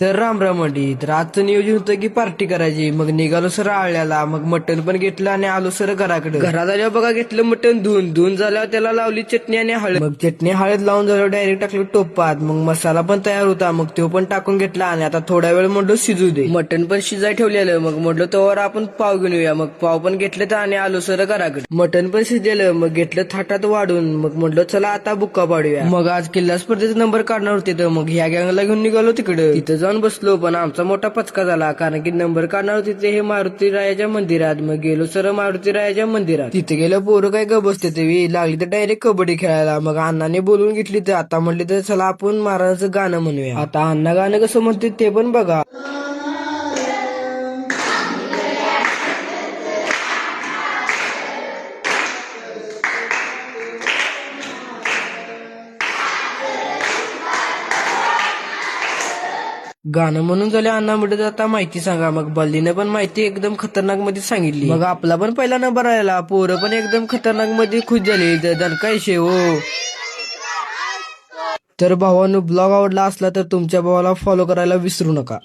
तर राम राम मंडी. तर आजचं नियोजन होतं की पार्टी करायची. मग निघालो सर आळल्याला. मग मटण पण घेतलं आणि आलो सर घराकडे. घरात आल्यावर बघा घेतलं मटण धुवून झाल्यावर त्याला लावली चटणी आणि हळद. मग चटणी हळद लावून झाल्यावर डायरेक्ट टाकलं टोपात. मग मसाला पण तयार होता. मग तो पण टाकून घेतला आणि आता थोडा वेळ म्हणलो शिजू दे. मटण पण शिजाय ठेवलेलं. मग म्हणलो तोवर आपण पाव घेऊन येऊया. मग पाव पण घेतलं तर आणि आलो सर घराकडे. मटण पण शिजलेलं. मग घेतलं थाटात वाढून. मग म्हणलो चला आता बुक्का पाडूया. मग आज किल्ला स्पर्धेचा नंबर काढणार होते. तर मग ह्या गँगला घेऊन निघालो तिकडे. तिथं जाऊन बसलो. पण आमचा मोठा पचका झाला. कारण की नंबर काढणार होते ते हे मारुती रायाच्या मंदिरात. मग गेलो सर मारुती रायाच्या मंदिरात. तिथे गेलं पोरं काय ग बसते ते लागली तर डायरेक्ट कबड्डी खेळायला. मग अण्णाने बोलून घेतली. तर आता म्हणले तर चला आपण महाराजांचं गाणं म्हणूया. आता अण्णा गाणं कसं म्हणते ते पण बघा. गाणं म्हणून झाले. अण्णा म्हणत आता माहिती सांगा. मग बल्लीनं पण माहिती एकदम खतरनाक मध्ये सांगितली. मग आपला पण पहिला नंबर आलेला. पोरं पण एकदम खतरनाक मध्ये खुश झाली. दणकाय शेव. तर भावांनो ब्लॉग आवडला असला तर तुमच्या भावाला फॉलो करायला विसरू नका.